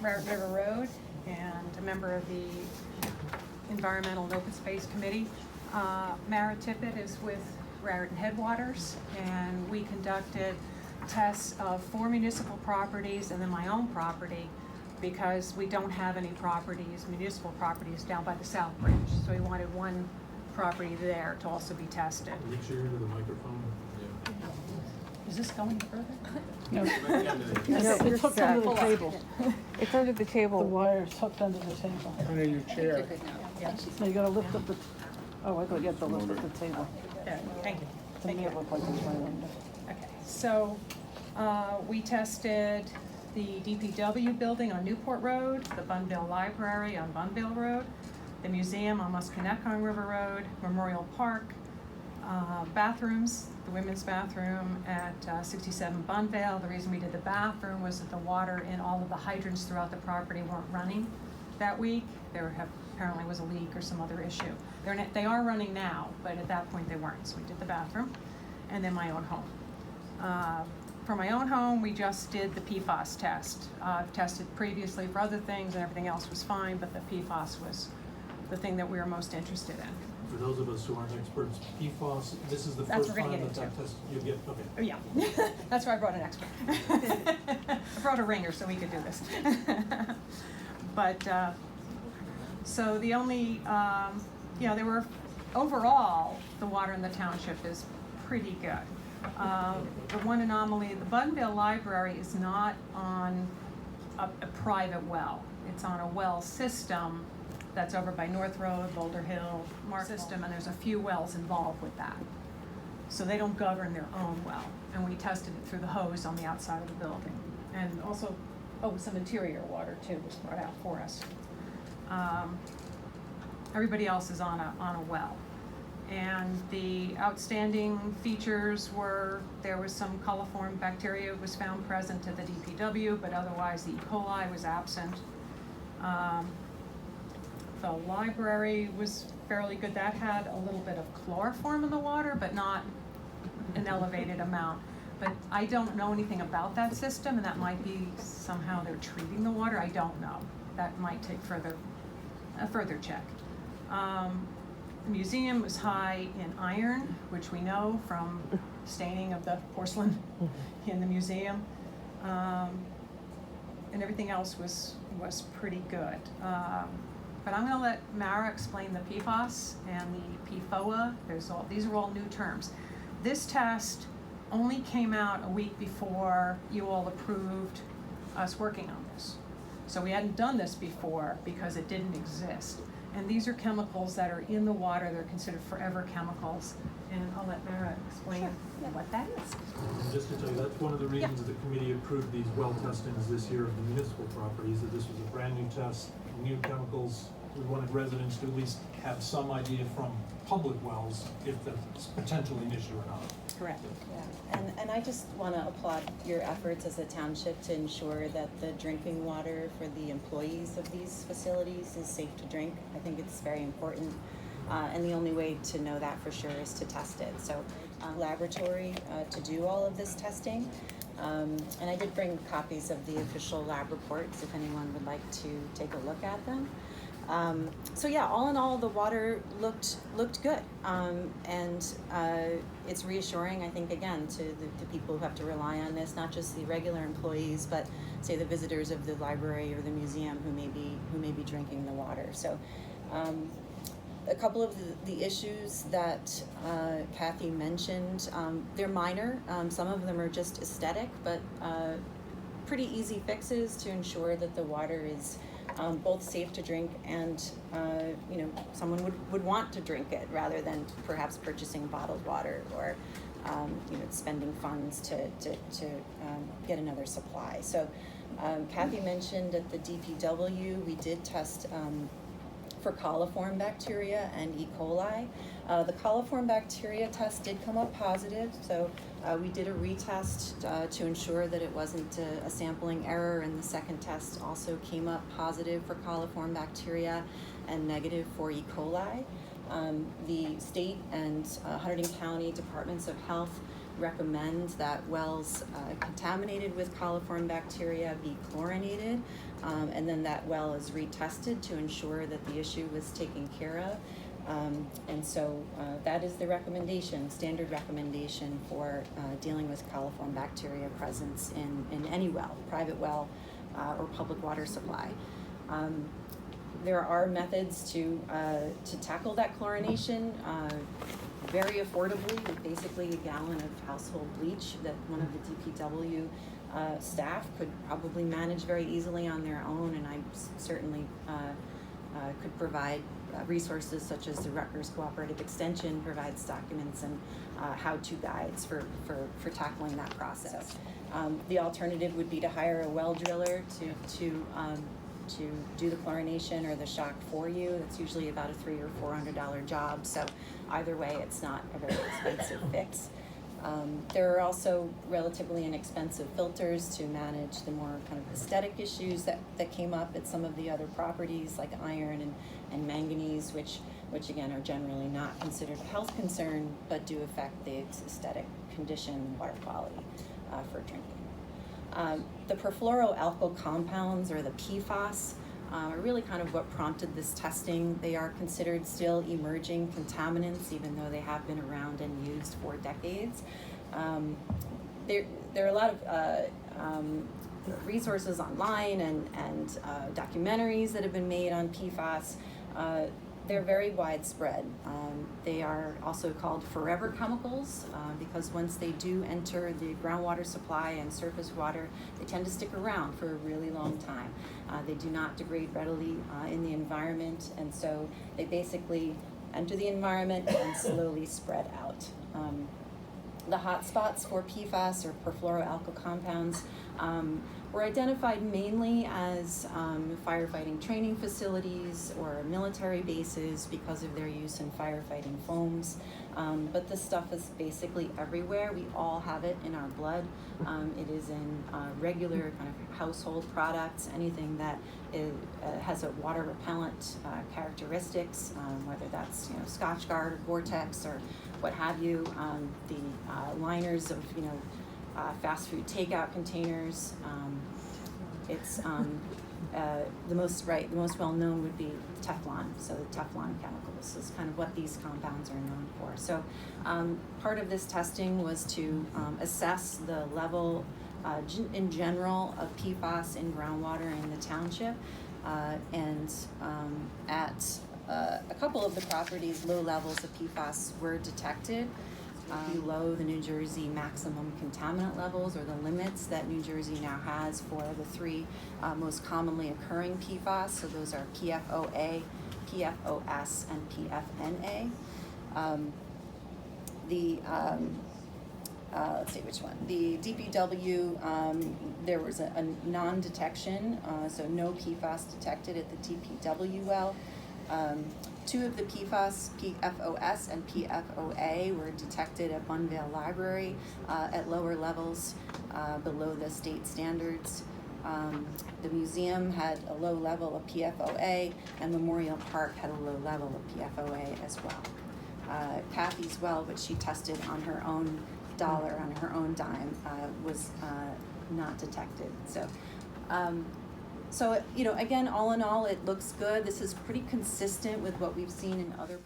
Raritan River Road and a member of the Environmental and Open Space Committee. Mara Tippett is with Raritan Headwaters, and we conducted tests of 4 municipal properties and then my own property, because we don't have any properties, municipal properties, down by the South Bridge. So we wanted one property there to also be tested. Reach here into the microphone. Is this going further? No, it's hooked under the table. It's under the The table. wire's hooked under the table. Under your chair. So you gotta lift up the, oh, I thought you had to lift up the table. Yeah, thank you. To me, it looked like it's right under. Okay, so we tested the DPW building on Newport Road, the Bunville Library on Bunville Road, the museum on Musconetcong River Road, Memorial Park, bathrooms, the women's bathroom at 67 Bunville. The reason we did the bathroom was that the water in all of the hydrants throughout the property weren't running that week. Apparently was a leak or some other issue. They are running now, but at that point they weren't. So we did the bathroom, and then my own home. For my own home, we just did the PFAS test. I've tested previously for other things, and everything else was fine, but the PFAS was the thing that we were most interested in. For those of us who aren't experts, PFAS, this is the That's first what we're gonna time get that into. test, you get, okay. Oh, yeah, that's why I brought an expert. I brought a ringer so we could do this. But, so the only, there were, overall, the water in the township is pretty good. The one anomaly, the Bunville Library is not on a private well. It's on a well system that's over by North Road, Boulder Hill, Mark system, and there's a few wells involved with that. So they don't govern their own well. And we tested it through the hose on the outside of the building. And also, some interior water too was brought out for us. Everybody else is on a well. And the outstanding features were, there was some coliform bacteria was found present at the DPW, but otherwise the E. coli was absent. The library was fairly good. That had a little bit of chloroform in the water, but not an elevated amount. But I don't know anything about that system, and that might be somehow they're treating the water. I don't know. That might take a further check. The museum was high in iron, which we know from staining of the porcelain in the museum. And everything else was pretty good. But I'm gonna let Mara explain the PFAS and the PFOA. These are all new terms. This test only came out a week before you all approved us working on this. So we hadn't done this before because it didn't exist. And these are chemicals that are in the water. They're considered forever chemicals. And I'll let Mara explain what that is. And just to tell you, that's one of the reasons that the committee approved these well testings this year of the municipal properties, that this was a brand new test, new chemicals. We wanted residents to at least have some idea from public wells if that's potentially an issue or not. Correct. Yeah, and I just want to applaud your efforts as a township to ensure that the drinking water for the employees of these facilities is safe to drink. I think it's very important, and the only way to know that for sure is to test it. So, laboratory to do all of this testing, and I did bring copies of the official lab reports if anyone would like to take a look at them. So yeah, all in all, the water looked good, and it's reassuring, I think, again, to the people who have to rely on this, not just the regular employees, but say the visitors of the library or the museum who may be drinking the water. So a couple of the issues that Kathy mentioned, they're minor. Some of them are just aesthetic, but pretty easy fixes to ensure that the water is both safe to drink and someone would want to drink it rather than perhaps purchasing bottled water or spending funds to get another supply. So Kathy mentioned at the DPW we did test for coliform bacteria and E. coli. The coliform bacteria test did come up positive, so we did a retest to ensure that it wasn't a sampling error, and the second test also came up positive for coliform bacteria and negative for E. coli. The state and Hunterdon County Departments of Health recommend that wells contaminated with coliform bacteria be chlorinated, and then that well is retested to ensure that the issue was taken care of. And so that is the recommendation, standard recommendation for dealing with coliform bacteria presence in any well, private well or public water supply. There are methods to tackle that chlorination very affordably, with basically a gallon of household bleach that one of the DPW staff could probably manage very easily on their own, and I certainly could provide resources such as the Rutgers Cooperative Extension provides documents and how-to guides for tackling that process. The alternative would be to hire a well driller to do the chlorination or the shock for you. That's usually about a $300 or $400 job. So either way, it's not a very expensive fix. There are also relatively inexpensive filters to manage the more kind of aesthetic issues that came up at some of the other properties, like iron and manganese, which again are generally not considered a health concern, but do affect the aesthetic condition, water quality for drinking. The perfluoroalkyl compounds, or the PFAS, are really kind of what prompted this testing. They are considered still emerging contaminants, even though they have been around and used for decades. There are a lot of resources online and documentaries that have been made on PFAS. They're very widespread. They are also called forever chemicals because once they do enter the groundwater supply and surface water, they tend to stick around for a really long time. They do not degrade readily in the environment, and so they basically enter the environment and slowly spread out. The hotspots for PFAS, or perfluoroalkyl compounds, were identified mainly as firefighting training facilities or military bases because of their use in firefighting foams. But this stuff is basically everywhere. We all have it in our blood. It is in regular kind of household products, anything that has a water repellent characteristics, whether that's Scotchgard or Gore-Tex or what have you. The liners of fast food takeout containers. It's the most well known would be Teflon. So the Teflon chemicals is kind of what these compounds are known for. So part of this testing was to assess the level in general of PFAS in groundwater in the township, and at a couple of the properties, low levels of PFAS were detected. Below the New Jersey maximum contaminant levels, or the limits that New Jersey now has for the three most commonly occurring PFAS. So those are PFOA, PFOS, and PFNA. Let's see which one. The DPW, there was a non-detection, so no PFAS detected at the DPW well. Two of the PFAS, PFOS and PFOA, were detected at Bunvale Library at lower levels below the state standards. The museum had a low level of PFOA, and Memorial Park had a low level of PFOA as well. Kathy's well, which she tested on her own dollar, on her own dime, was not detected. So, again, all in all, it looks good. This is pretty consistent with what we've seen in other